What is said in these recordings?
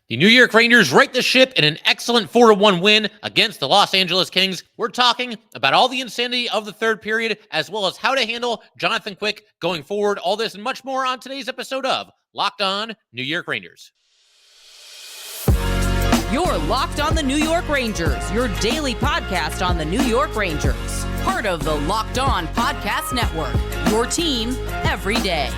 The New York Rangers right the ship in an excellent 4-1 win against the Los Angeles Kings. We're talking about all the insanity of the third period, as well as how to handle Jonathan Quick going forward. All this and much more on today's episode of Locked On New York Rangers. You're Locked On the New York Rangers, your daily podcast on the New York Rangers. Part of the Locked On Podcast Network, your team every day.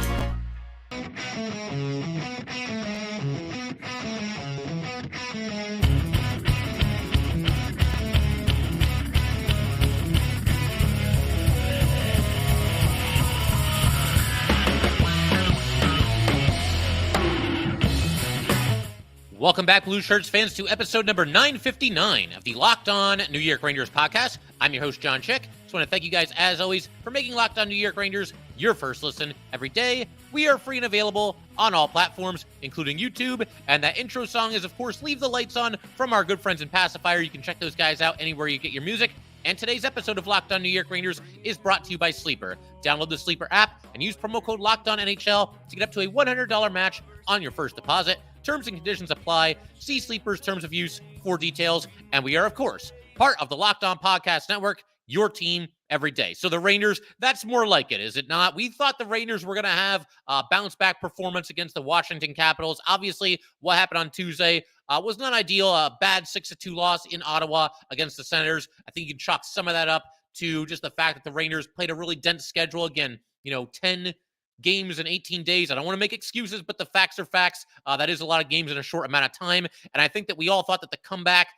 Welcome back, Blueshirts fans, to episode number 959 of the Locked On New York Rangers podcast. I'm your host, John Chick. Just want to thank you guys, as always, for making Locked On New York Rangers your first listen every day. We are free and available on all platforms, including YouTube. And that intro song is, of course, Leave the Lights On from our good friends in Pacifier. You can check those guys out anywhere you get your music. And today's episode of Locked On New York Rangers is brought to you by Sleeper. Download the Sleeper app and use promo code LOCKEDONNHL to get up to a $100 match on your first deposit. Terms and conditions apply. See Sleeper's terms of use for details. And we are, of course, part of the Locked On Podcast Network, your team every day. So the Rangers, that's more like it, is it not? We thought the Rangers were going to have a bounce-back performance against the Washington Capitals. Obviously, what happened on Tuesday was not ideal. A bad 6-2 loss in Ottawa against the Senators. I think you can chalk some of that up to just the fact that the Rangers played a really dense schedule. Again, 10 games in 18 days. I don't want to make excuses, but the facts are facts. That is a lot of games in a short amount of time. And I think that we all thought that the comeback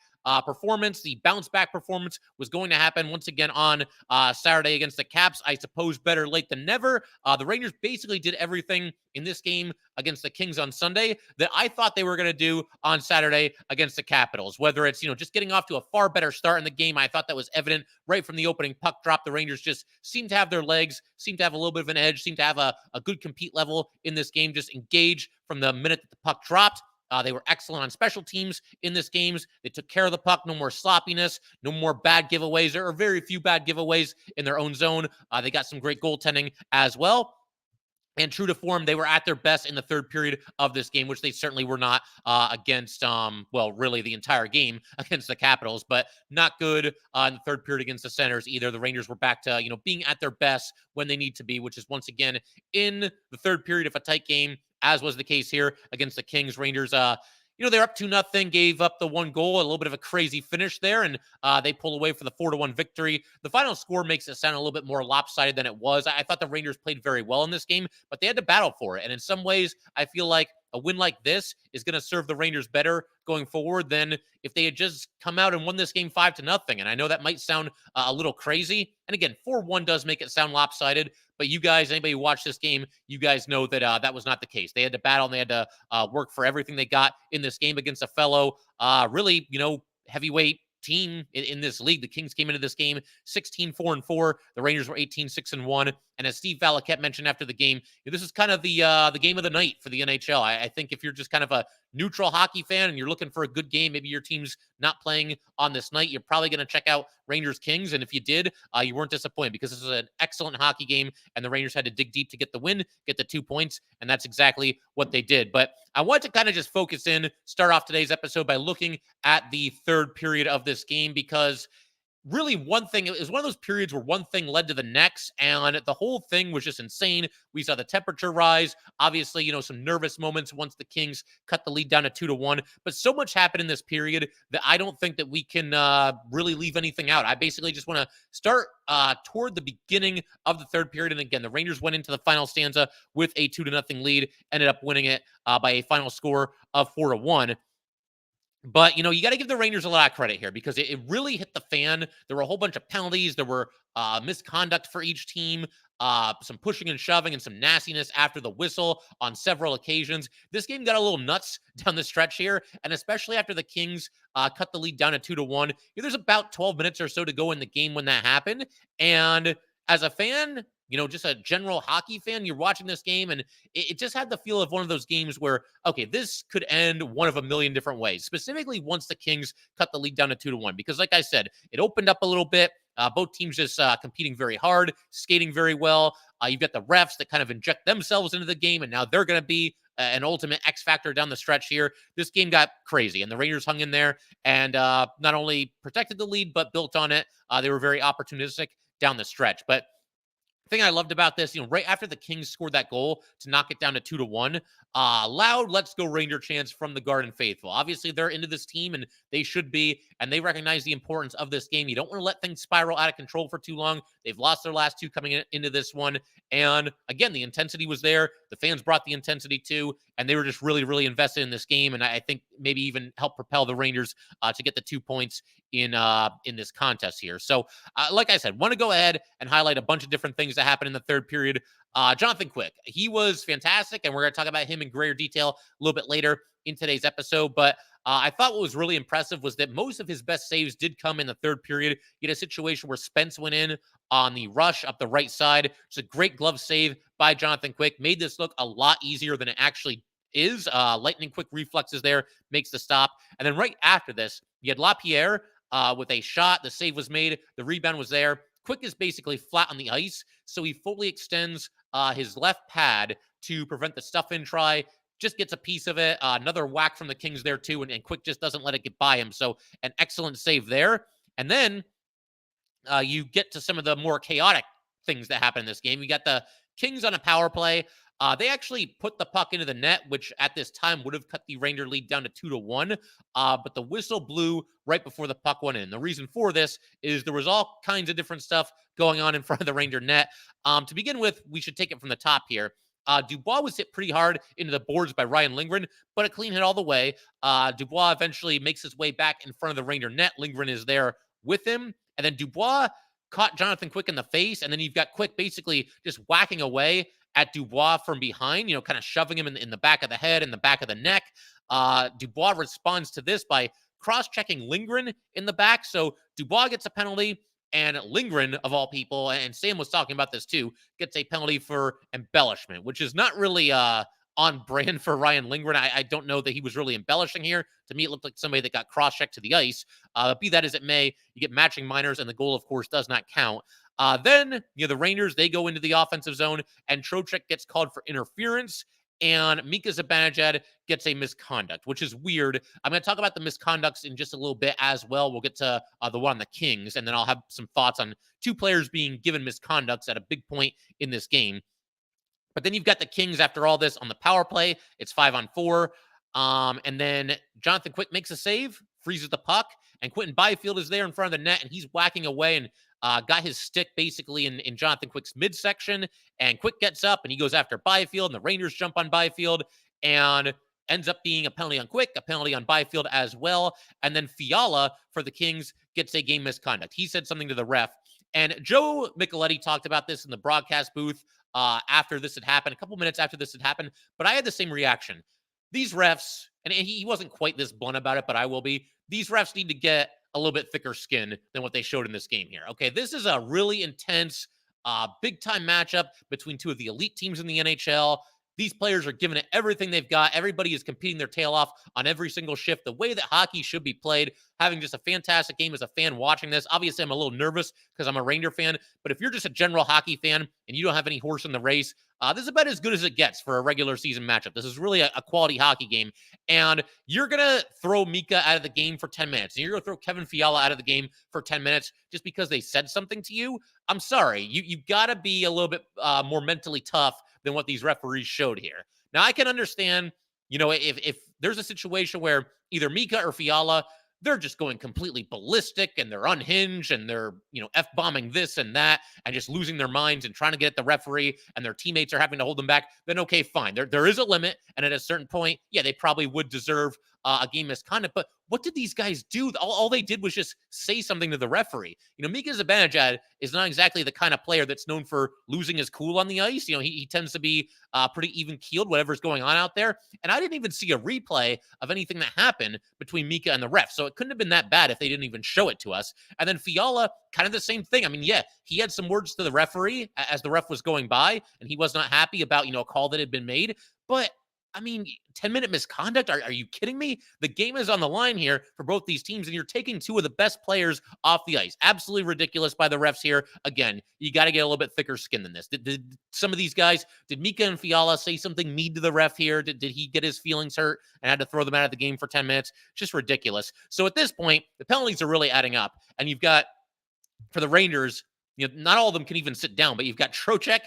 performance, the bounce back performance was going to happen once again on Saturday against the Caps. I suppose better late than never. The Rangers basically did everything in this game against the Kings on Sunday that I thought they were going to do on Saturday against the Capitals. Whether it's, just getting off to a far better start in the game. I thought that was evident right from the opening puck drop. The Rangers just seemed to have their legs, seemed to have a little bit of an edge, seemed to have a good compete level in this game, just engage from the minute that the puck dropped. They were excellent on special teams in this games. They took care of the puck. No more sloppiness. No more bad giveaways. There are very few bad giveaways in their own zone. They got some great goaltending as well. And true to form, they were at their best in the third period of this game, which they certainly were not against, really the entire game against the Capitals, but not good in the third period against the Senators either. The Rangers were back to, being at their best when they need to be, which is once again in the third period of a tight game, as was the case here against the Kings. Rangers, they're up 2-0, gave up the one goal, a little bit of a crazy finish there, and they pull away for the 4-1 victory. The final score makes it sound a little bit more lopsided than it was. I thought the Rangers played very well in this game, but they had to battle for it. And in some ways, I feel like a win like this is going to serve the Rangers better going forward than if they had just come out and won this game 5-0. And I know that might sound a little crazy. And again, 4-1 does make it sound lopsided. But you guys, anybody who watched this game, you guys know that that was not the case. They had to battle and they had to work for everything they got in this game against a fellow, heavyweight team in this league. The Kings came into this game 16-4-4. The Rangers were 18-6-1. And as Steve Valiquette mentioned after the game, this is kind of the game of the night for the NHL. I think if you're just kind of a neutral hockey fan and you're looking for a good game, maybe your team's not playing on this night, you're probably going to check out Rangers Kings. And if you did, you weren't disappointed because this is an excellent hockey game and the Rangers had to dig deep to get the win, get the 2 points. And that's exactly what they did. But I want to kind of just focus in, start off today's episode by looking at the third period of this game, because really one thing, it was one of those periods where one thing led to the next, and the whole thing was just insane. We saw the temperature rise, obviously, some nervous moments once the Kings cut the lead down to 2-1, but so much happened in this period that I don't think that we can really leave anything out. I basically just want to start toward the beginning of the third period, and again, the Rangers went into the final stanza with a 2-0 lead, ended up winning it by a final score of 4-1. But, you got to give the Rangers a lot of credit here because it really hit the fan. There were a whole bunch of penalties. There were misconduct for each team, some pushing and shoving and some nastiness after the whistle on several occasions. This game got a little nuts down the stretch here, and especially after the Kings cut the lead down to 2-1. There's about 12 minutes or so to go in the game when that happened. And as a fan, just a general hockey fan, you're watching this game and it just had the feel of one of those games where, okay, this could end one of a million different ways, specifically once the Kings cut the lead down to 2-1. Because like I said, it opened up a little bit. Both teams just competing very hard, skating very well. You've got the refs that kind of inject themselves into the game, and now they're going to be an ultimate X factor down the stretch here. This game got crazy, and the Rangers hung in there and not only protected the lead, but built on it. They were very opportunistic down the stretch. But thing I loved about this, right after the Kings scored that goal to knock it down to 2-1, loud "Let's go Ranger" chants from the Garden faithful. Obviously, they're into this team, and they should be, and they recognize the importance of this game. You don't want to let things spiral out of control for too long. They've lost their last two coming into this one, and again, the intensity was there. The fans brought the intensity too, and they were just really, really invested in this game, and I think maybe even helped propel the Rangers to get the 2 points in this contest here. So, like I said, want to go ahead and highlight a bunch of different things that happened in the third period. Jonathan Quick, he was fantastic, and we're going to talk about him in greater detail a little bit later in today's episode. But I thought what was really impressive was that most of his best saves did come in the third period. He had a situation where Spence went in on the rush up the right side. It's a great glove save by Jonathan Quick. Made this look a lot easier than it actually is. Lightning quick reflexes there, makes the stop. And then right after this, you had LaPierre with a shot. The save was made. The rebound was there. Quick is basically flat on the ice, so he fully extends his left pad to prevent the stuff-in try. Just gets a piece of it. Another whack from the Kings there, too, and Quick just doesn't let it get by him. So an excellent save there. And then you get to some of the more chaotic things that happen in this game. You got the Kings on a power play. They actually put the puck into the net, which at this time would have cut the Ranger lead down to 2-1. But the whistle blew right before the puck went in. The reason for this is there was all kinds of different stuff going on in front of the Ranger net. To begin with, we should take it from the top here. Dubois was hit pretty hard into the boards by Ryan Lindgren, but a clean hit all the way. Dubois eventually makes his way back in front of the Ranger net. Lindgren is there with him. And then Dubois caught Jonathan Quick in the face. And then you've got Quick basically just whacking away at Dubois from behind, kind of shoving him in the back of the head and the back of the neck. Dubois responds to this by cross-checking Lindgren in the back. So Dubois gets a penalty, and Lindgren, of all people, and Sam was talking about this too, gets a penalty for embellishment, which is not really on brand for Ryan Lindgren. I don't know that he was really embellishing here. To me, it looked like somebody that got cross-checked to the ice. Be that as it may, you get matching minors, and the goal, of course, does not count. Then, the Rangers, they go into the offensive zone, and Trocheck gets called for interference, and Mika Zibanejad gets a misconduct, which is weird. I'm going to talk about the misconducts in just a little bit as well. We'll get to the one on the Kings, and then I'll have some thoughts on two players being given misconducts at a big point in this game. But then you've got the Kings after all this on the power play. It's 5-on-4. And then Jonathan Quick makes a save, freezes the puck, and Quentin Byfield is there in front of the net, and he's whacking away and got his stick basically in Jonathan Quick's midsection. And Quick gets up, and he goes after Byfield, and the Rangers jump on Byfield, and ends up being a penalty on Quick, a penalty on Byfield as well. And then Fiala for the Kings gets a game misconduct. He said something to the ref. And Joe Micheletti talked about this in the broadcast booth after this had happened, a couple minutes after this had happened, but I had the same reaction. These refs, and he wasn't quite this blunt about it, but I will be, these refs need to get a little bit thicker skin than what they showed in this game here. Okay, this is a really intense, big-time matchup between two of the elite teams in the NHL. These players are giving it everything they've got. Everybody is competing their tail off on every single shift, the way that hockey should be played, having just a fantastic game as a fan watching this. Obviously, I'm a little nervous because I'm a Ranger fan, but if you're just a general hockey fan and you don't have any horse in the race, this is about as good as it gets for a regular season matchup. This is really a quality hockey game, and you're going to throw Mika out of the game for 10 minutes, and you're going to throw Kevin Fiala out of the game for 10 minutes just because they said something to you. I'm sorry. You've got to be a little bit more mentally tough than what these referees showed here. Now, I can understand, if there's a situation where either Mika or Fiala, they're just going completely ballistic and they're unhinged and they're, F-bombing this and that and just losing their minds and trying to get at the referee and their teammates are having to hold them back, then okay, fine. There is a limit. And at a certain point, yeah, they probably would deserve a game misconduct. But what did these guys do? All they did was just say something to the referee. Mika Zibanejad is not exactly the kind of player that's known for losing his cool on the ice. He tends to be pretty even-keeled, whatever's going on out there. And I didn't even see a replay of anything that happened between Mika and the ref. So it couldn't have been that bad if they didn't even show it to us. And then Fiala, kind of the same thing. I mean, yeah, he had some words to the referee as the ref was going by, and he was not happy about, a call that had been made. But I mean, 10-minute misconduct? Are you kidding me? The game is on the line here for both these teams, and you're taking two of the best players off the ice. Absolutely ridiculous by the refs here. Again, you got to get a little bit thicker skin than this. Did some of these guys, did Mika and Fiala say something mean to the ref here? Did he get his feelings hurt and had to throw them out of the game for 10 minutes? Just ridiculous. So at this point, the penalties are really adding up, and you've got, for the Rangers, not all of them can even sit down, but you've got Trocheck,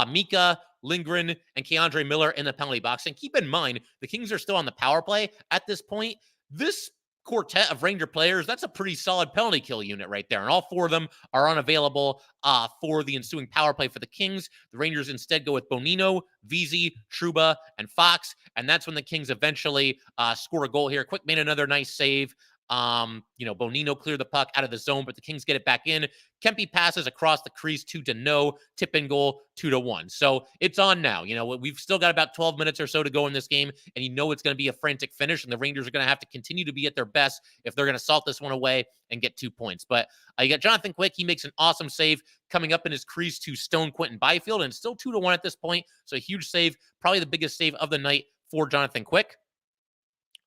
Mika, Lindgren, and Keandre Miller in the penalty box. And keep in mind, the Kings are still on the power play at this point. This quartet of Ranger players, that's a pretty solid penalty kill unit right there. And all four of them are unavailable for the ensuing power play for the Kings. The Rangers instead go with Bonino, Vesey, Trouba, and Fox. And that's when the Kings eventually score a goal here. Quick made another nice save. Bonino cleared the puck out of the zone, but the Kings get it back in. Kempe passes across the crease to Deneau, tip in goal 2-1. So it's on now. We've still got about 12 minutes or so to go in this game, and it's going to be a frantic finish, and the Rangers are going to have to continue to be at their best if they're going to salt this one away and get 2 points. But you got Jonathan Quick. He makes an awesome save coming up in his crease to stone Quentin Byfield, and it's still 2-1 at this point. So a huge save, probably the biggest save of the night for Jonathan Quick.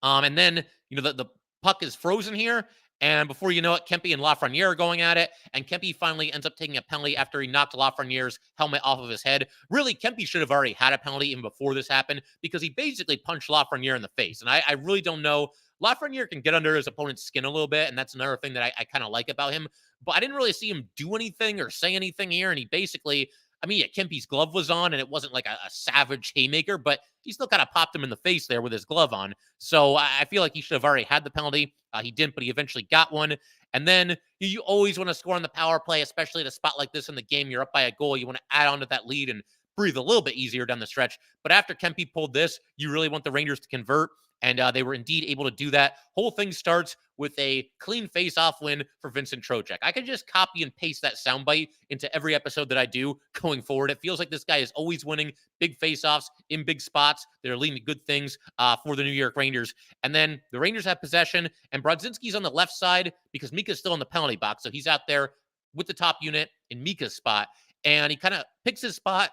And then, the puck is frozen here, and before you know it, Kempe and Lafreniere are going at it, and Kempe finally ends up taking a penalty after he knocked Lafreniere's helmet off of his head. Really, Kempe should have already had a penalty even before this happened, because he basically punched Lafreniere in the face, and I really don't know. Lafreniere can get under his opponent's skin a little bit, and that's another thing that I kind of like about him, but I didn't really see him do anything or say anything here, and he basically... Kempe's glove was on, and it wasn't like a savage haymaker, but he still kind of popped him in the face there with his glove on. So I feel like he should have already had the penalty. He didn't, but he eventually got one. And then you always want to score on the power play, especially at a spot like this in the game. You're up by a goal. You want to add on to that lead and breathe a little bit easier down the stretch. But after Kempe pulled this, you really want the Rangers to convert. And they were indeed able to do that. Whole thing starts with a clean face-off win for Vincent Trocheck. I could just copy and paste that soundbite into every episode that I do going forward. It feels like this guy is always winning big face-offs in big spots. They're leading to good things for the New York Rangers. And then the Rangers have possession, and Brodzinski's on the left side because Mika's still in the penalty box. So he's out there with the top unit in Mika's spot. And he kind of picks his spot,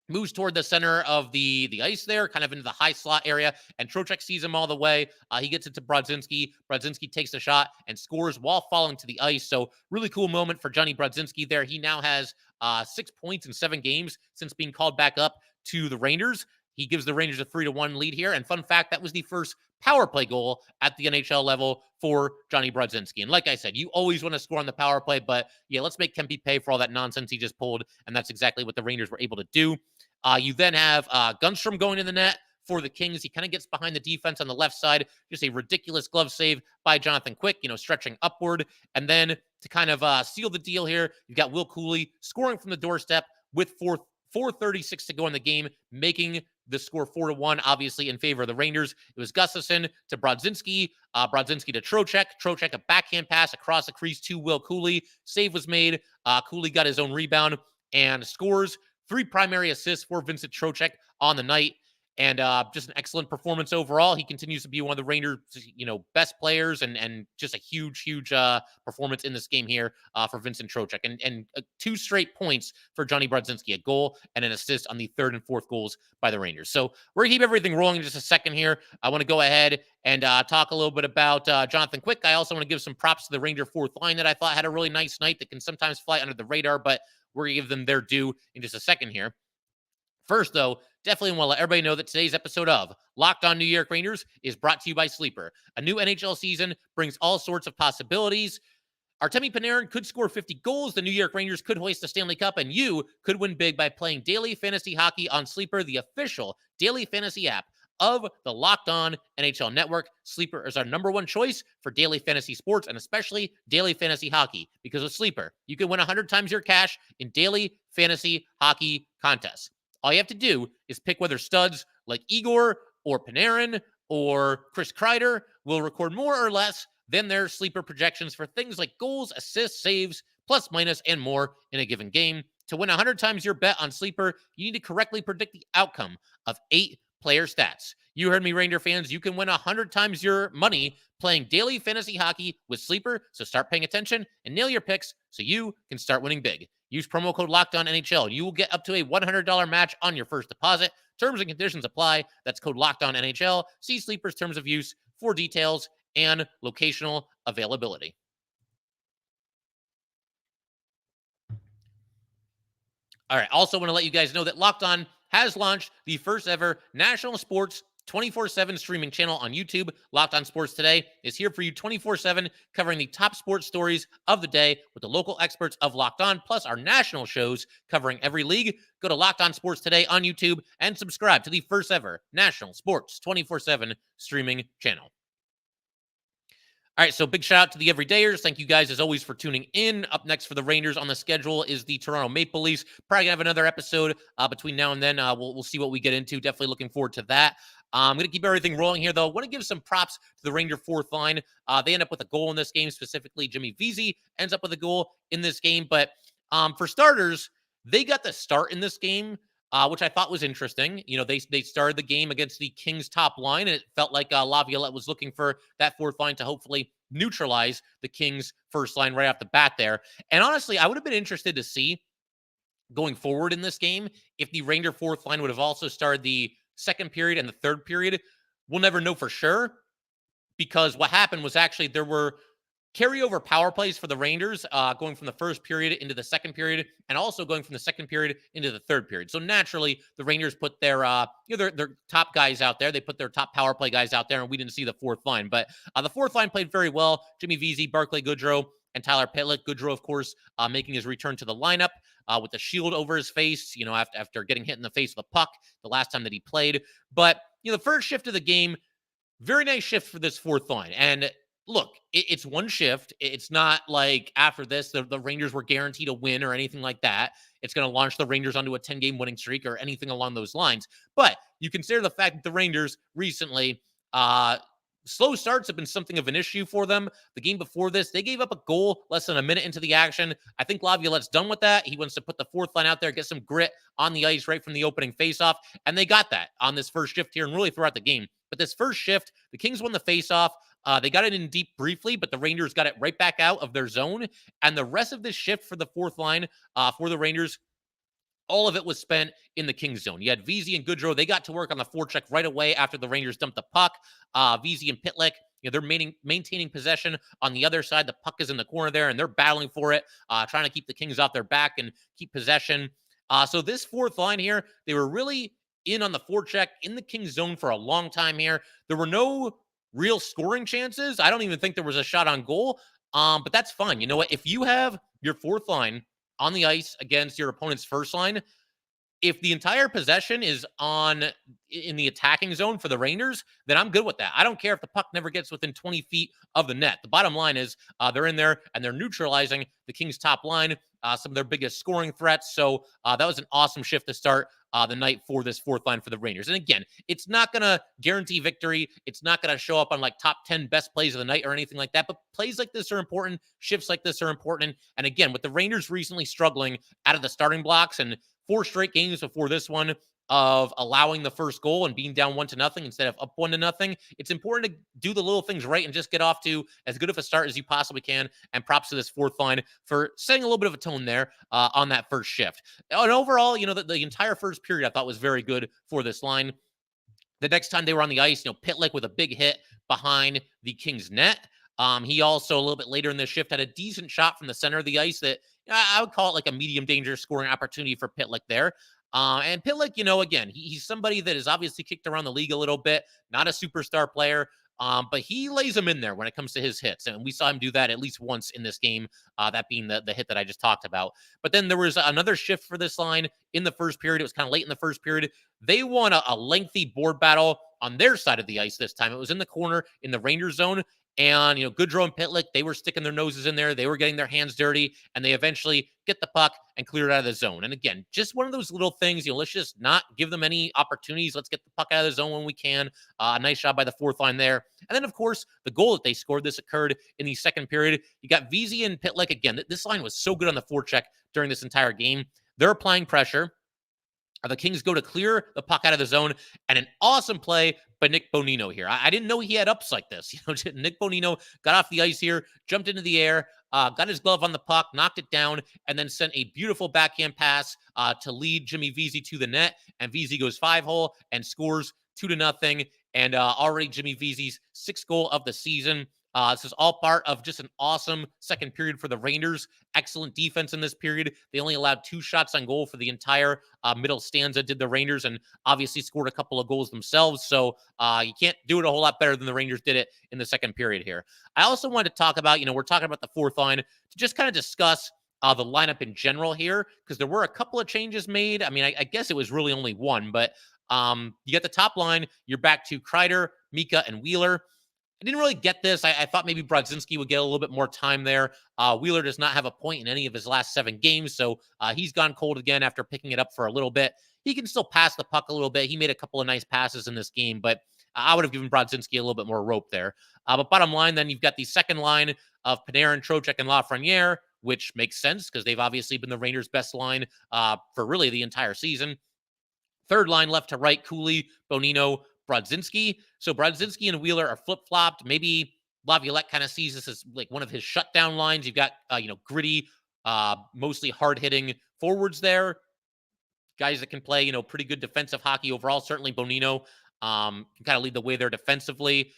moves toward the center of the ice there, kind of into the high slot area, and Trocheck sees him all the way. He gets it to Brodzinski. Brodzinski takes the shot and scores while falling to the ice. So really cool moment for Johnny Brodzinski there. He now has 6 points in 7 games since being called back up to the Rangers. He gives the Rangers a 3-1 lead here. And fun fact, that was the first power play goal at the NHL level for Johnny Brodzinski. And like I said, you always want to score on the power play, but yeah, let's make Kempe pay for all that nonsense he just pulled. And that's exactly what the Rangers were able to do. You then have Gunstrom going in the net for the Kings. He kind of gets behind the defense on the left side. Just a ridiculous glove save by Jonathan Quick, stretching upward. And then to kind of seal the deal here, you've got Will Cooley scoring from the doorstep with 4:36 to go in the game, making the score 4-1, obviously in favor of the Rangers. It was Gustafsson to Brodzinski, Brodzinski to Trocheck. Trocheck, a backhand pass across the crease to Will Cooley. Save was made. Cooley got his own rebound and scores. 3 primary assists for Vincent Trocheck on the night. And just an excellent performance overall. He continues to be one of the Rangers, best players, and just a huge performance in this game here for Vincent Trocheck. And 2 straight points for Johnny Brodzinski, a goal and an assist on the 3rd and 4th goals by the Rangers. So we're going to keep everything rolling in just a second here. I want to go ahead and talk a little bit about Jonathan Quick. I also want to give some props to the Ranger 4th line that I thought had a really nice night that can sometimes fly under the radar, but we're going to give them their due in just a second here. First, though, definitely want to let everybody know that today's episode of Locked On New York Rangers is brought to you by Sleeper. A new NHL season brings all sorts of possibilities. Artemi Panarin could score 50 goals. The New York Rangers could hoist the Stanley Cup, and you could win big by playing daily fantasy hockey on Sleeper, the official daily fantasy app of the Locked On NHL Network. Sleeper is our #1 choice for daily fantasy sports, and especially daily fantasy hockey, because with Sleeper, you can win 100 times your cash in daily fantasy hockey contests. All you have to do is pick whether studs like Igor or Panarin or Chris Kreider will record more or less than their sleeper projections for things like goals, assists, saves, plus, minus, and more in a given game. To win 100 times your bet on Sleeper, you need to correctly predict the outcome of 8 player stats. You heard me, Ranger fans. You can win 100 times your money playing daily fantasy hockey with Sleeper, so start paying attention and nail your picks so you can start winning big. Use promo code LOCKEDONNHL. You will get up to a $100 match on your first deposit. Terms and conditions apply. That's code LOCKEDONNHL. See Sleepers terms of use for details and locational availability. All right. Also, want to let you guys know that Locked On has launched the first ever national sports 24/7 streaming channel on YouTube. Locked On Sports Today is here for you 24/7, covering the top sports stories of the day with the local experts of Locked On, plus our national shows covering every league. Go to Locked On Sports Today on YouTube and subscribe to the first ever national sports 24/7 streaming channel. All right, so big shout out to the everydayers. Thank you guys, as always, for tuning in. Up next for the Rangers on the schedule is the Toronto Maple Leafs. Probably going to have another episode between now and then. We'll see what we get into. Definitely looking forward to that. I'm going to keep everything rolling here, though. I want to give some props to the Ranger fourth line. They end up with a goal in this game, specifically Jimmy Vesey ends up with a goal in this game. But for starters, they got the start in this game, which I thought was interesting. You know, they started the game against the Kings top line, and it felt like Laviolette was looking for that fourth line to hopefully neutralize the Kings first line right off the bat there. And honestly, I would have been interested to see going forward in this game if the Ranger fourth line would have also started the second period and the third period. We'll never know for sure, because what happened was actually there were carryover power plays for the Rangers going from the first period into the second period, and also going from the second period into the third period. So naturally, the Rangers put their their top guys out there. They put their top power play guys out there, and we didn't see the fourth line. But the fourth line played very well. Jimmy Vesey, Barclay Goodrow, and Tyler Pitlick. Goodrow, of course, making his return to the lineup with the shield over his face, you know, after getting hit in the face with a puck the last time that he played. But, you know, the first shift of the game, very nice shift for this fourth line. And look, it's one shift. It's not like after this, the Rangers were guaranteed a win or anything like that. It's going to launch the Rangers onto a 10-game winning streak or anything along those lines. But you consider the fact that the Rangers recently, slow starts have been something of an issue for them. The game before this, they gave up a goal less than a minute into the action. I think Laviolette's done with that. He wants to put the fourth line out there, get some grit on the ice right from the opening faceoff, and they got that on this first shift here and really throughout the game. But this first shift, the Kings won the faceoff. They got it in deep briefly, but the Rangers got it right back out of their zone. And the rest of this shift for the fourth line for the Rangers, all of it was spent in the Kings zone. You had Vesey and Goodrow. They got to work on the forecheck right away after the Rangers dumped the puck. Vesey and Pitlick, you know, they're maintaining possession on the other side. The puck is in the corner there, and they're battling for it, trying to keep the Kings off their back and keep possession. So this fourth line here, they were really in on the forecheck in the Kings zone for a long time here. There were no real scoring chances. I don't even think there was a shot on goal, but that's fine. You know what? If you have your fourth line on the ice against your opponent's first line, if the entire possession is in the attacking zone for the Rangers, then I'm good with that. I don't care if the puck never gets within 20 feet of the net. The bottom line is they're in there and they're neutralizing the Kings' top line, some of their biggest scoring threats. So that was an awesome shift to start the night for this fourth line for the Rangers. And again, it's not going to guarantee victory. It's not going to show up on like top 10 best plays of the night or anything like that. But plays like this are important. Shifts like this are important. And again, with the Rangers recently struggling out of the starting blocks and 4 straight games before this one of allowing the first goal and being down 1-0 instead of up 1-0, it's important to do the little things right and just get off to as good of a start as you possibly can. And props to this fourth line for setting a little bit of a tone there on that first shift. And overall, you know, the entire first period I thought was very good for this line. The next time they were on the ice, you know, Pitlick with a big hit behind the Kings net. He also, a little bit later in this shift, had a decent shot from the center of the ice that I would call it like a medium danger scoring opportunity for Pitlick there. And Pitlick, you know, again, he's somebody that is obviously kicked around the league a little bit, not a superstar player, but he lays them in there when it comes to his hits. And we saw him do that at least once in this game, that being the hit that I just talked about. But then there was another shift for this line in the first period. It was kind of late in the first period. They won a lengthy board battle on their side of the ice this time. It was in the corner in the Rangers zone. And, you know, Goodrow and Pitlick, they were sticking their noses in there. They were getting their hands dirty, and they eventually get the puck and clear it out of the zone. And again, just one of those little things, you know, let's just not give them any opportunities. Let's get the puck out of the zone when we can. A nice job by the fourth line there. And then, of course, the goal that they scored, this occurred in the second period. You got Vesey and Pitlick again. This line was so good on the forecheck during this entire game. They're applying pressure. The Kings go to clear the puck out of the zone, and an awesome play by Nick Bonino here. I didn't know he had ups like this. Nick Bonino got off the ice here, jumped into the air, got his glove on the puck, knocked it down, and then sent a beautiful backhand pass to lead Jimmy Vesey to the net. And Vesey goes 5-hole and scores 2-0. And already Jimmy Vesey's 6th goal of the season. This is all part of just an awesome second period for the Rangers. Excellent defense in this period. They only allowed 2 shots on goal for the entire middle stanza, did the Rangers, and obviously scored a couple of goals themselves. So you can't do it a whole lot better than the Rangers did it in the second period here. I also wanted to talk about, we're talking about the fourth line, to just kind of discuss the lineup in general here, because there were a couple of changes made. I mean, I guess it was really only one, but you get the top line. You're back to Kreider, Mika, and Wheeler. I didn't really get this. I thought maybe Brodzinski would get a little bit more time there. Wheeler does not have a point in any of his last 7 games, so he's gone cold again after picking it up for a little bit. He can still pass the puck a little bit. He made a couple of nice passes in this game, but I would have given Brodzinski a little bit more rope there. But bottom line, then you've got the second line of Panarin, Trocheck, and Lafreniere, which makes sense because they've obviously been the Rangers' best line for really the entire season. Third line left to right, Cooley, Bonino, Brodzinski. So Brodzinski and Wheeler are flip-flopped. Maybe Laviolette kind of sees this as like one of his shutdown lines. You've got, gritty, mostly hard-hitting forwards there. Guys that can play, pretty good defensive hockey overall. Certainly Bonino can kind of lead the way there defensively.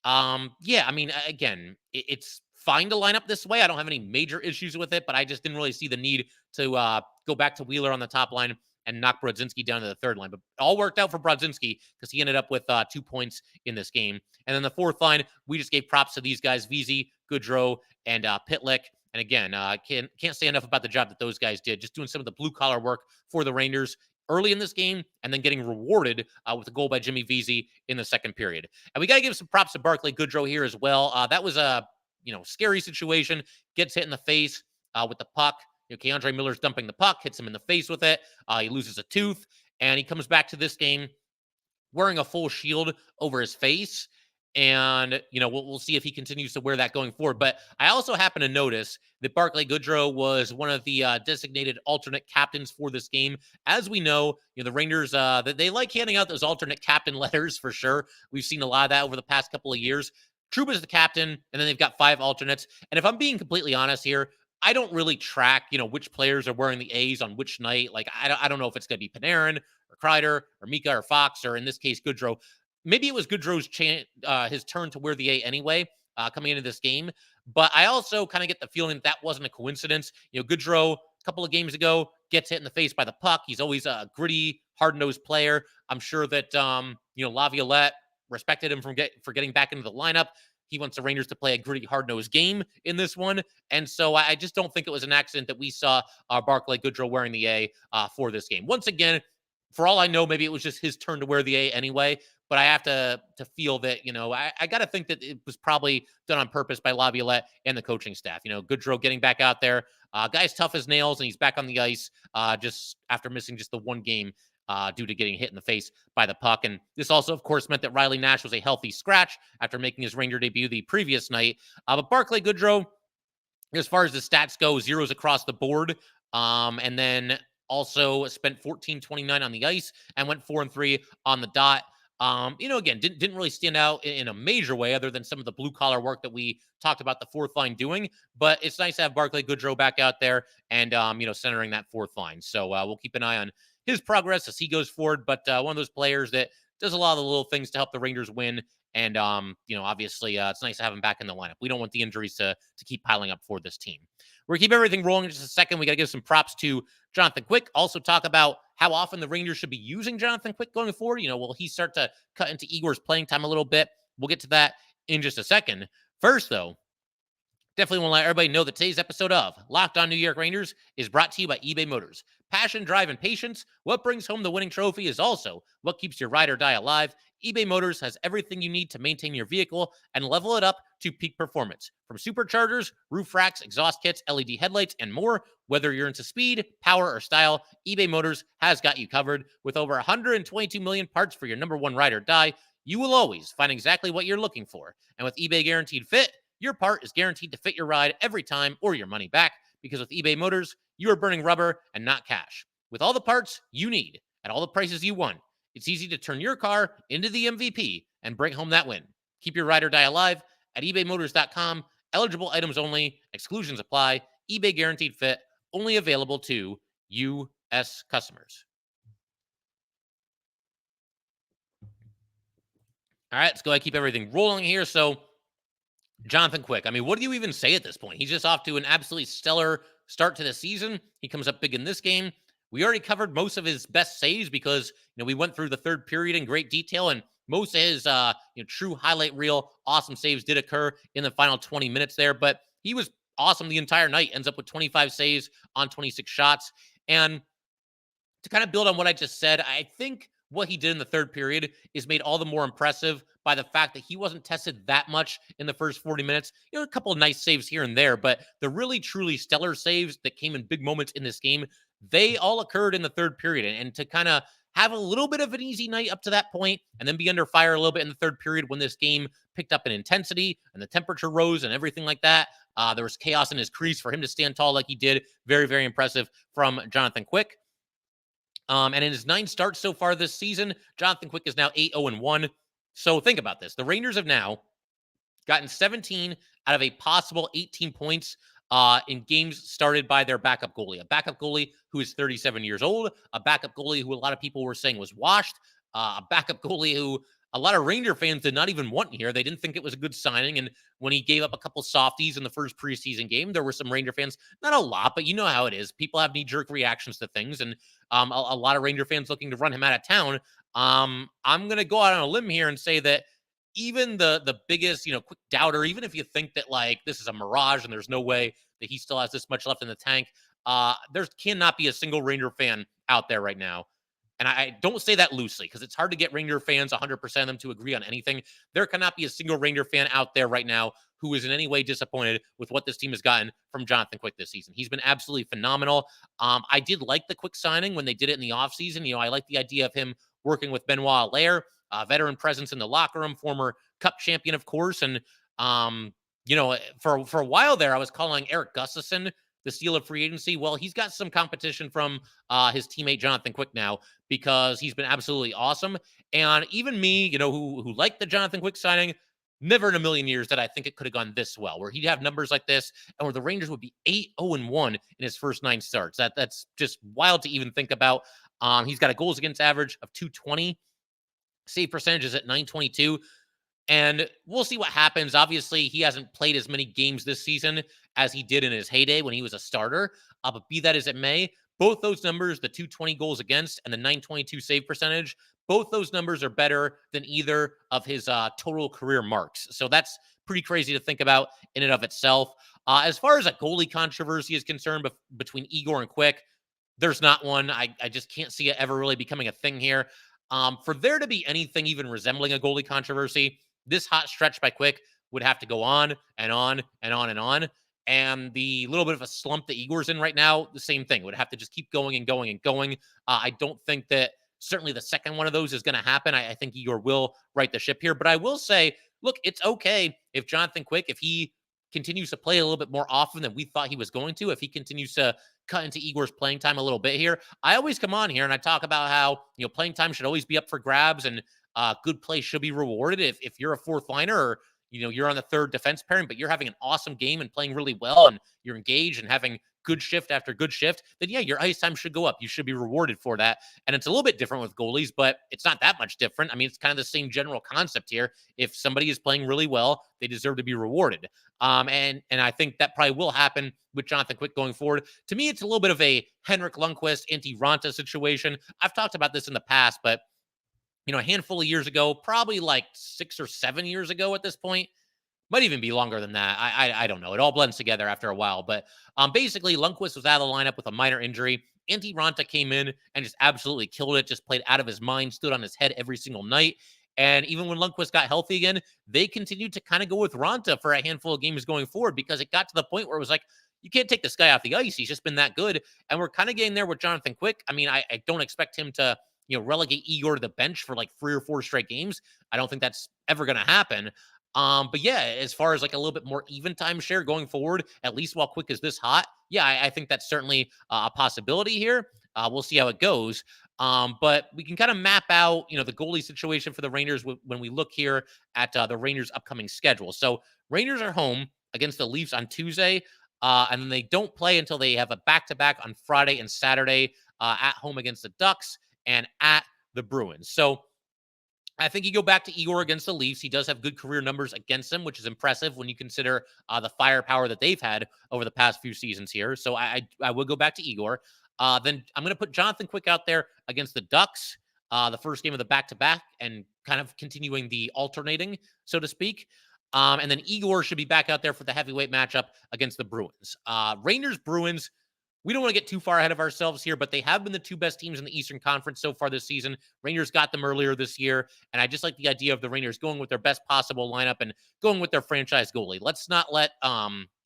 Again, it's fine to line up this way. I don't have any major issues with it, but I just didn't really see the need to go back to Wheeler on the top line and knock Brodzinski down to the third line. But it all worked out for Brodzinski because he ended up with 2 points in this game. And then the fourth line, we just gave props to these guys, Vesey, Goodrow, and Pitlick. And again, can't say enough about the job that those guys did, just doing some of the blue-collar work for the Rangers early in this game and then getting rewarded with a goal by Jimmy Vesey in the second period. And we got to give some props to Barclay Goodrow here as well. That was a scary situation. Gets hit in the face with the puck. Keandre Miller's dumping the puck, hits him in the face with it. He loses a tooth, and he comes back to this game wearing a full shield over his face. And, we'll see if he continues to wear that going forward. But I also happen to notice that Barclay Goodrow was one of the designated alternate captains for this game. As we know, the Rangers, they like handing out those alternate captain letters for sure. We've seen a lot of that over the past couple of years. Trouba's the captain, and then they've got 5 alternates. And if I'm being completely honest here, I don't really track, which players are wearing the A's on which night. Like, I don't know if it's going to be Panarin or Kreider or Mika or Fox, or in this case, Goodrow. Maybe it was Goodrow's his turn to wear the A anyway, coming into this game. But I also kind of get the feeling that wasn't a coincidence. Goodrow, a couple of games ago, gets hit in the face by the puck. He's always a gritty, hard-nosed player. I'm sure that, Laviolette respected him for getting back into the lineup. He wants the Rangers to play a gritty, hard-nosed game in this one. And so I just don't think it was an accident that we saw Barclay Goodrow wearing the A for this game. Once again, for all I know, maybe it was just his turn to wear the A anyway. But I have to feel that, I got to think that it was probably done on purpose by Laviolette and the coaching staff. Goodrow getting back out there. Guy's tough as nails, and he's back on the ice just after missing just the one game due to getting hit in the face by the puck. And this also, of course, meant that Riley Nash was a healthy scratch after making his Ranger debut the previous night. But Barclay Goodrow, as far as the stats go, zeros across the board. And then also spent 14-29 on the ice and went 4-3 on the dot. Again, didn't really stand out in a major way other than some of the blue-collar work that we talked about the fourth line doing. But it's nice to have Barclay Goodrow back out there and, centering that fourth line. So we'll keep an eye on his progress as he goes forward. But one of those players that does a lot of the little things to help the Rangers win. And, obviously it's nice to have him back in the lineup. We don't want the injuries to keep piling up for this team. We're going to keep everything rolling in just a second. We got to give some props to Jonathan Quick. Also talk about how often the Rangers should be using Jonathan Quick going forward. Will he start to cut into Igor's playing time a little bit? We'll get to that in just a second. First, though, definitely want to let everybody know that today's episode of Locked On New York Rangers is brought to you by eBay Motors. Passion, drive, and patience. What brings home the winning trophy is also what keeps your ride or die alive. eBay Motors has everything you need to maintain your vehicle and level it up to peak performance. From superchargers, roof racks, exhaust kits, LED headlights, and more, whether you're into speed, power, or style, eBay Motors has got you covered. With over 122 million parts for your number one ride or die, you will always find exactly what you're looking for. And with eBay Guaranteed Fit, your part is guaranteed to fit your ride every time or your money back. Because with eBay Motors, you are burning rubber and not cash. With all the parts you need at all the prices you want, it's easy to turn your car into the MVP and bring home that win. Keep your ride or die alive at ebaymotors.com. Eligible items only. Exclusions apply. eBay guaranteed fit. Only available to U.S. customers. All right, let's go ahead and keep everything rolling here. So, Jonathan Quick, I mean, what do you even say at this point? He's just off to an absolutely stellar start to the season. He comes up big in this game. We already covered most of his best saves because, we went through the third period in great detail, and most of his true highlight reel awesome saves did occur in the final 20 minutes there, but he was awesome the entire night. Ends up with 25 saves on 26 shots. And to kind of build on what I just said, I think what he did in the third period is made all the more impressive by the fact that he wasn't tested that much in the first 40 minutes. A couple of nice saves here and there, but the really, truly stellar saves that came in big moments in this game, they all occurred in the third period. And to kind of have a little bit of an easy night up to that point and then be under fire a little bit in the third period when this game picked up in intensity and the temperature rose and everything like that, there was chaos in his crease. For him to stand tall like he did, very, very impressive from Jonathan Quick. And in his 9 starts so far this season, Jonathan Quick is now 8-0-1. So think about this. The Rangers have now gotten 17 out of a possible 18 points in games started by their backup goalie. A backup goalie who is 37 years old, a backup goalie who a lot of people were saying was washed, a backup goalie who a lot of Ranger fans did not even want here. They didn't think it was a good signing. And when he gave up a couple softies in the first preseason game, there were some Ranger fans, not a lot, but you know how it is. People have knee-jerk reactions to things. And a lot of Ranger fans looking to run him out of town. I'm going to go out on a limb here and say that even the biggest, quick doubter, even if you think that like this is a mirage and there's no way that he still has this much left in the tank, there cannot be a single Ranger fan out there right now. And I don't say that loosely because it's hard to get Ranger fans, 100% of them, to agree on anything. There cannot be a single Ranger fan out there right now who is in any way disappointed with what this team has gotten from Jonathan Quick this season. He's been absolutely phenomenal. I did like the Quick signing when they did it in the offseason. I like the idea of him working with Benoit Allaire, veteran presence in the locker room, former Cup champion, of course. And, for a while there, I was calling Eric Gustafsson the steal of free agency. Well, he's got some competition from his teammate Jonathan Quick now because he's been absolutely awesome. And even me, who liked the Jonathan Quick signing, never in a million years that I think it could have gone this well, where he'd have numbers like this and where the Rangers would be 8-0-1 in his first 9 starts. That's just wild to even think about. He's got a goals against average of .220. Save percentage is at .922. And we'll see what happens. Obviously, he hasn't played as many games this season as he did in his heyday when he was a starter. But be that as it may, both those numbers, the .220 goals against and the .922 save percentage, both those numbers are better than either of his total career marks. So that's pretty crazy to think about in and of itself. As far as a goalie controversy is concerned between Igor and Quick, there's not one. I just can't see it ever really becoming a thing here. For there to be anything even resembling a goalie controversy, this hot stretch by Quick would have to go on and on and on and on. And the little bit of a slump that Igor's in right now, the same thing. It would have to just keep going and going and going. I don't think that certainly the second one of those is going to happen. I think Igor will right the ship here. But I will say, look, it's okay if Jonathan Quick, if he continues to play a little bit more often than we thought he was going to, if he continues to cut into Igor's playing time a little bit here. I always come on here and I talk about how, playing time should always be up for grabs and good play should be rewarded. If you're a fourth liner or, you're on the third defense pairing, but you're having an awesome game and playing really well and you're engaged and having good shift after good shift, then yeah, your ice time should go up. You should be rewarded for that. And it's a little bit different with goalies, but it's not that much different. I mean, it's kind of the same general concept here. If somebody is playing really well, they deserve to be rewarded. And I think that probably will happen with Jonathan Quick going forward. To me, it's a little bit of a Henrik Lundqvist, Antti Raanta situation. I've talked about this in the past, but a handful of years ago, probably like 6 or 7 years ago at this point, might even be longer than that. I don't know. It all blends together after a while. But basically, Lundqvist was out of the lineup with a minor injury. Antti Raanta came in and just absolutely killed it, just played out of his mind, stood on his head every single night. And even when Lundqvist got healthy again, they continued to kind of go with Raanta for a handful of games going forward because it got to the point where it was like, you can't take this guy off the ice. He's just been that good. And we're kind of getting there with Jonathan Quick. I mean, I don't expect him to relegate Igor to the bench for like 3 or 4 straight games. I don't think that's ever going to happen. But yeah, as far as like a little bit more even time share going forward, at least while Quick is this hot, yeah, I think that's certainly a possibility here. We'll see how it goes. But we can kind of map out, the goalie situation for the Rangers when we look here at the Rangers' upcoming schedule. So Rangers are home against the Leafs on Tuesday, and then they don't play until they have a back-to-back on Friday and Saturday at home against the Ducks and at the Bruins. So I think you go back to Igor against the Leafs. He does have good career numbers against them, which is impressive when you consider the firepower that they've had over the past few seasons here. So I would go back to Igor. Then I'm going to put Jonathan Quick out there against the Ducks, the first game of the back-to-back, and kind of continuing the alternating, so to speak. And then Igor should be back out there for the heavyweight matchup against the Bruins. Rangers-Bruins, we don't want to get too far ahead of ourselves here, but they have been the two best teams in the Eastern Conference so far this season. Rangers got them earlier this year, and I just like the idea of the Rangers going with their best possible lineup and going with their franchise goalie. Let's not let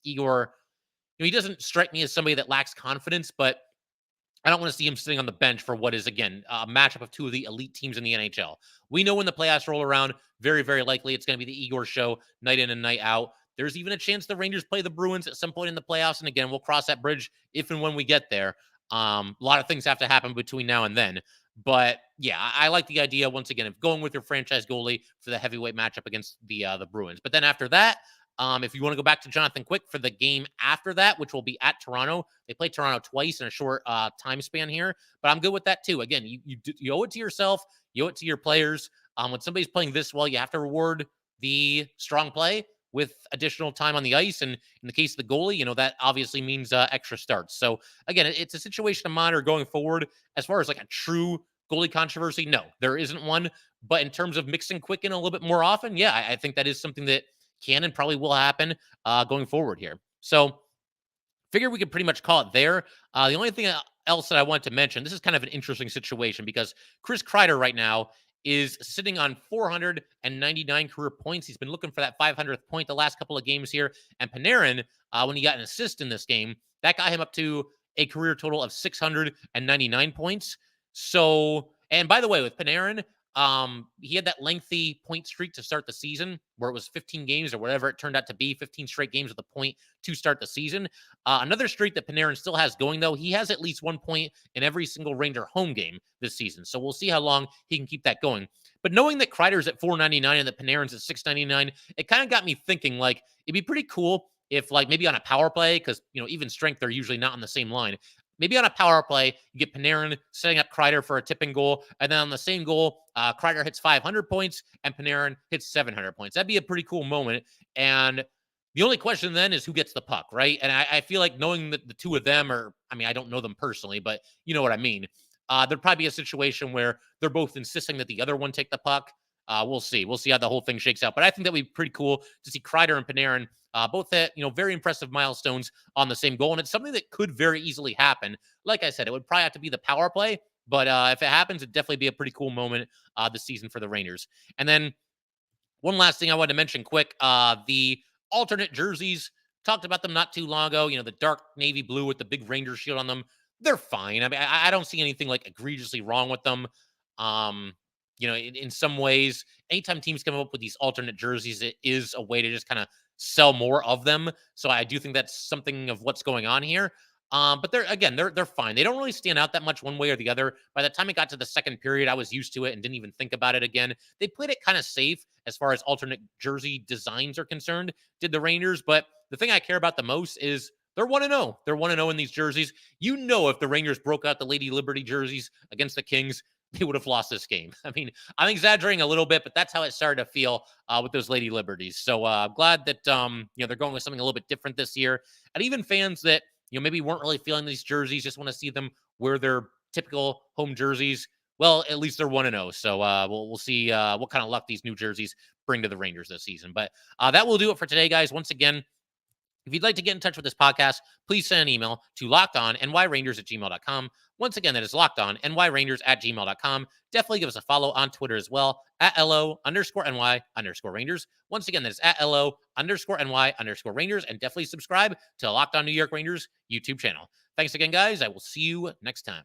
Igor, he doesn't strike me as somebody that lacks confidence, but I don't want to see him sitting on the bench for what is, again, a matchup of two of the elite teams in the NHL. We know when the playoffs roll around, very, very likely it's going to be the Igor show night in and night out. There's even a chance the Rangers play the Bruins at some point in the playoffs. And again, we'll cross that bridge if and when we get there. A lot of things have to happen between now and then. But yeah, I like the idea, once again, of going with your franchise goalie for the heavyweight matchup against the Bruins. But then after that, if you want to go back to Jonathan Quick for the game after that, which will be at Toronto, they play Toronto twice in a short time span here, but I'm good with that too. Again, you owe it to yourself, you owe it to your players. When somebody's playing this well, you have to reward the strong play with additional time on the ice. And in the case of the goalie, that obviously means extra starts. So again, it's a situation to monitor going forward. As far as like a true goalie controversy, no, there isn't one. But in terms of mixing Quick in a little bit more often, yeah, I think that is something that can and probably will happen going forward here. So figure we could pretty much call it there. The only thing else that I want to mention, this is kind of an interesting situation because Chris Kreider right now is sitting on 499 career points. He's been looking for that 500th point the last couple of games here. And Panarin, when he got an assist in this game, that got him up to a career total of 699 points. So, and by the way, with Panarin, he had that lengthy point streak to start the season where it was 15 games or whatever it turned out to be, 15 straight games with a point to start the season. Another streak that Panarin still has going, though, he has at least 1 point in every single Ranger home game this season. So we'll see how long he can keep that going. But knowing that Kreider's at 499 and that Panarin's at 699, it kind of got me thinking, like, it'd be pretty cool if, like, maybe on a power play, because, even strength, they're usually not on the same line. Maybe on a power play, you get Panarin setting up Kreider for a tipping goal, and then on the same goal, Kreider hits 500 points, and Panarin hits 700 points. That'd be a pretty cool moment, and the only question then is who gets the puck, right? And I feel like knowing that the two of them are, I don't know them personally, but you know what I mean. There'd probably be a situation where they're both insisting that the other one take the puck. We'll see. We'll see how the whole thing shakes out. But I think that would be pretty cool to see Kreider and Panarin both at, very impressive milestones on the same goal. And it's something that could very easily happen. Like I said, it would probably have to be the power play. But if it happens, it'd definitely be a pretty cool moment this season for the Rangers. And then one last thing I wanted to mention quick, the alternate jerseys, talked about them not too long ago. The dark navy blue with the big Ranger shield on them. They're fine. I don't see anything like egregiously wrong with them. In some ways, anytime teams come up with these alternate jerseys, it is a way to just kind of sell more of them. So I do think that's something of what's going on here. But they're fine. They don't really stand out that much one way or the other. By the time it got to the second period, I was used to it and didn't even think about it again. They played it kind of safe as far as alternate jersey designs are concerned, did the Rangers. But the thing I care about the most is they're 1-0. They're 1-0 in these jerseys. If the Rangers broke out the Lady Liberty jerseys against the Kings, they would have lost this game. I'm exaggerating a little bit, but that's how it started to feel with those Lady Liberties. So I'm glad that, they're going with something a little bit different this year. And even fans that, maybe weren't really feeling these jerseys, just want to see them wear their typical home jerseys. Well, at least they're 1-0. So we'll see what kind of luck these new jerseys bring to the Rangers this season. But that will do it for today, guys. Once again, if you'd like to get in touch with this podcast, please send an email to lockedonnyrangers@gmail.com. Once again, that is lockedonnyrangers@gmail.com. Definitely give us a follow on Twitter as well, at @LO_NY_Rangers. Once again, that is at @LO_NY_Rangers. And definitely subscribe to the Locked On New York Rangers YouTube channel. Thanks again, guys. I will see you next time.